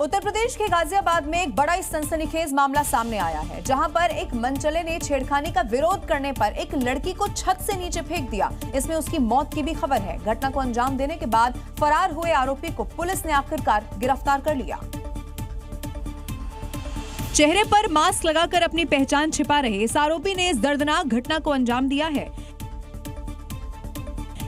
उत्तर प्रदेश के गाजियाबाद में एक बड़ा सनसनीखेज मामला सामने आया है, जहां पर एक मनचले ने छेड़खानी का विरोध करने पर एक लड़की को छत से नीचे फेंक दिया। इसमें उसकी मौत की भी खबर है। घटना को अंजाम देने के बाद फरार हुए आरोपी को पुलिस ने आखिरकार गिरफ्तार कर लिया। चेहरे पर मास्क लगाकर अपनी पहचान छिपा रहे इस आरोपी ने इस दर्दनाक घटना को अंजाम दिया है।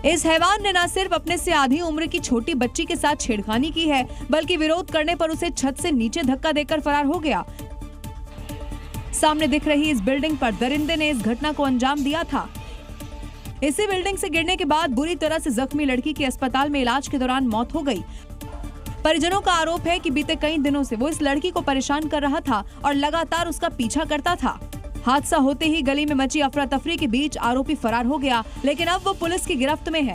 इस हैवान ने न सिर्फ अपने से आधी उम्र की छोटी बच्ची के साथ छेड़खानी की है, बल्कि विरोध करने पर उसे छत से नीचे धक्का देकर फरार हो गया। सामने दिख रही इस बिल्डिंग पर दरिंदे ने इस घटना को अंजाम दिया था। इसी बिल्डिंग से गिरने के बाद बुरी तरह से जख्मी लड़की की अस्पताल में इलाज के दौरान मौत हो गई। परिजनों का आरोप है कि बीते कई दिनों से वो इस लड़की को परेशान कर रहा था और लगातार उसका पीछा करता था। हादसा होते ही गली में मची अफरा तफरी के बीच आरोपी फरार हो गया, लेकिन अब वो पुलिस की गिरफ्त में है।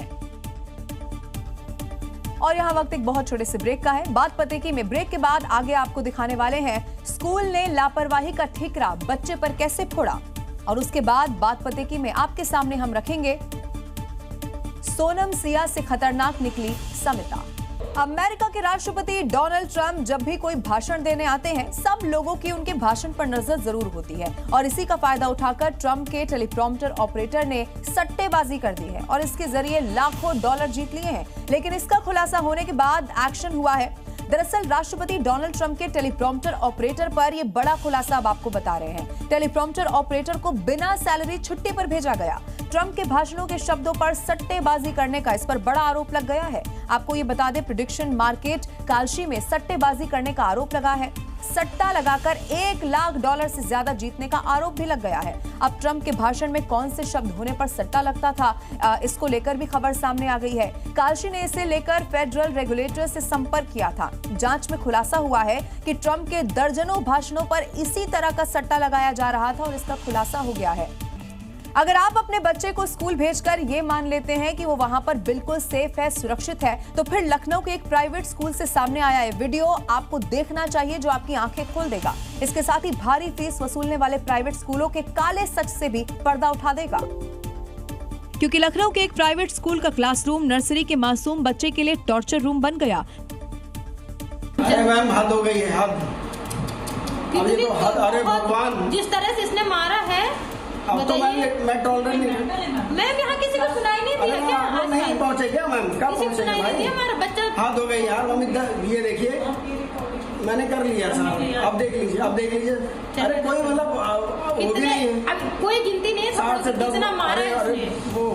और यहाँ वक्त एक बहुत छोटे से ब्रेक का है। बात पते की में ब्रेक के बाद आगे आपको दिखाने वाले हैं स्कूल ने लापरवाही का ठिकरा बच्चे पर कैसे फोड़ा, और उसके बाद बात पते की में आपके सामने हम रखेंगे सोनम सिया से खतरनाक निकली समिता। अमेरिका के राष्ट्रपति डोनाल्ड ट्रंप जब भी कोई भाषण देने आते हैं, सब लोगों की उनके भाषण पर नजर जरूर होती है, और इसी का फायदा उठाकर ट्रंप के टेलीप्रॉम्प्टर ऑपरेटर ने सट्टेबाजी कर दी है और इसके जरिए लाखों डॉलर जीत लिए हैं। लेकिन इसका खुलासा होने के बाद एक्शन हुआ है। दरअसल राष्ट्रपति डोनाल्ड ट्रंप के टेलीप्रॉम्प्टर ऑपरेटर पर यह बड़ा खुलासा अब आपको बता रहे हैं। टेलीप्रॉम्प्टर ऑपरेटर को बिना सैलरी छुट्टी पर भेजा गया। ट्रंप के भाषणों के शब्दों पर सट्टेबाजी करने का इस पर बड़ा आरोप लग गया है। आपको ये बता दें, प्रेडिक्शन मार्केट काल्शी में सट्टेबाजी करने का आरोप लगा है। सट्टा लगाकर $1 लाख से ज्यादा जीतने का आरोप भी लग गया है। अब ट्रंप के भाषण में कौन से शब्द होने पर सट्टा लगता था, इसको लेकर भी खबर सामने आ गई है। काल्शी ने इसे लेकर फेडरल रेगुलेटर से संपर्क किया था। जांच में खुलासा हुआ है कि ट्रंप के दर्जनों भाषणों पर इसी तरह का सट्टा लगाया जा रहा था और इसका खुलासा हो गया है। अगर आप अपने बच्चे को स्कूल भेजकर ये मान लेते हैं कि वो वहां पर बिल्कुल सेफ है, सुरक्षित है, तो फिर लखनऊ के एक प्राइवेट स्कूल से सामने आया है वीडियो आपको देखना चाहिए, जो आपकी आंखें खोल देगा। इसके साथ ही भारी फीस वसूलने वाले प्राइवेट स्कूलों के काले सच से भी पर्दा उठा देगा। क्योंकि लखनऊ के एक प्राइवेट स्कूल का क्लासरूम नर्सरी के मासूम बच्चे के लिए टॉर्चर रूम बन गया। अरे मैम, हद हो गई है, हद। अरे भगवान, जिस तरह से इसने मारा है, अब तो मैं टॉलरेट नहीं। मैम यहाँ किसी को सुनाई नहीं दिया क्या? वो नहीं पहुँचे क्या मैम? कब किसी को सुनाई नहीं दिया? हमारा बच्चा हाथ हो गई यार। मम्मी ये देखिए, मैंने कर लिया सर। अब देख लीजिए, अब देख लीजिए। अरे कोई मतलब वो भी नहीं है, कोई गिनती नहीं है। 60 से 10 कितना मारा है वो।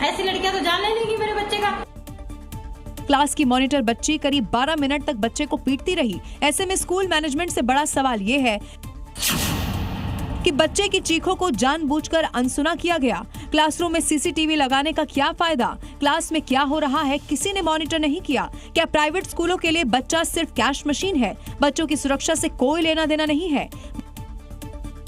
ऐसी लड़कियां तो जान लेंगी मेरे बच्चे का। क्लास की मॉनिटर बच्ची करीब 12 मिनट तक बच्चे को पीटती रही। ऐसे में स्कूल मैनेजमेंट से बड़ा सवाल ये है कि बच्चे की चीखों को जानबूझकर अनसुना किया गया। क्लासरूम में सीसीटीवी लगाने का क्या फायदा? क्लास में क्या हो रहा है किसी ने मॉनिटर नहीं किया। क्या प्राइवेट स्कूलों के लिए बच्चा सिर्फ कैश मशीन है? बच्चों की सुरक्षा से कोई लेना देना नहीं है।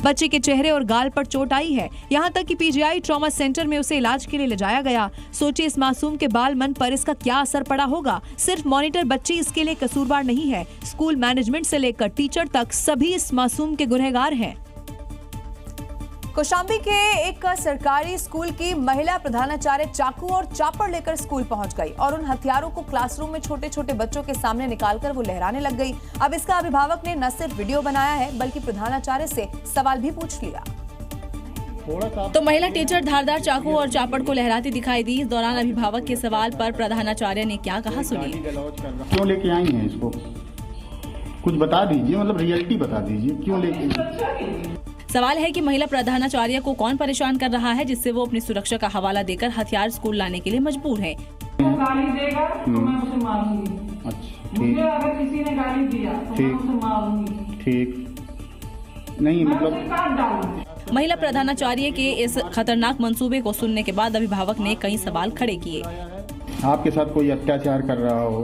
बच्चे के चेहरे और गाल पर चोट आई है, यहाँ तक कि पीजीआई ट्रॉमा सेंटर में उसे इलाज के लिए ले जाया गया। सोचिए इस मासूम के बाल मन पर इसका क्या असर पड़ा होगा। सिर्फ मॉनिटर बच्ची इसके लिए कसूरवार नहीं है, स्कूल मैनेजमेंट से लेकर टीचर तक सभी इस मासूम के गुनहगार हैं। कौशाम्बी के एक सरकारी स्कूल की महिला प्रधानाचार्य चाकू और चापड़ लेकर स्कूल पहुंच गई और उन हथियारों को क्लासरूम में छोटे छोटे बच्चों के सामने निकालकर वो लहराने लग गई। अब इसका अभिभावक ने न सिर्फ वीडियो बनाया है, बल्कि प्रधानाचार्य से सवाल भी पूछ लिया। तो महिला टीचर धारदार चाकू और चापड़ को लहराती दिखाई दी। इस दौरान अभिभावक के सवाल पर प्रधानाचार्य ने क्या कहा, सुनिए। क्यों लेके आई हैं इसको? कुछ बता दीजिए, मतलब रियलिटी बता दीजिए, क्यों लेके? सवाल है कि महिला प्रधानाचार्य को कौन परेशान कर रहा है, जिससे वो अपनी सुरक्षा का हवाला देकर हथियार स्कूल लाने के लिए मजबूर है। गाली देगा तो मैं उसे मारूंगी। अच्छा, मुझे अगर किसी ने गाली दिया तो मैं उसे मारूंगी। ठीक नहीं, मतलब काट डालूंगी। महिला प्रधानाचार्य के इस खतरनाक मंसूबे को सुनने के बाद अभिभावक ने कई सवाल खड़े किए। आपके साथ कोई अत्याचार कर रहा हो,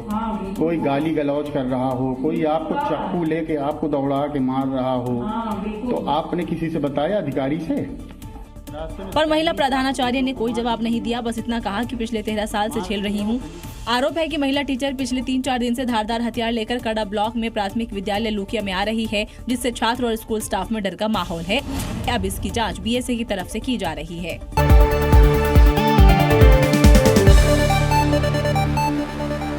कोई गाली गलौज कर रहा हो, कोई आपको चाकू लेके आपको दौड़ा के मार रहा हो, तो आपने किसी से बताया, अधिकारी से? पर महिला प्रधानाचार्य ने कोई जवाब नहीं दिया, बस इतना कहा कि पिछले 13 साल से झेल रही हूँ। आरोप है कि महिला टीचर पिछले 3-4 दिन से धारदार हथियार लेकर कड़ा ब्लॉक में प्राथमिक विद्यालय लुकिया में आ रही है, जिससे छात्र और स्कूल स्टाफ में डर का माहौल है। अब इसकी जांच बीएसए की तरफ से की जा रही है।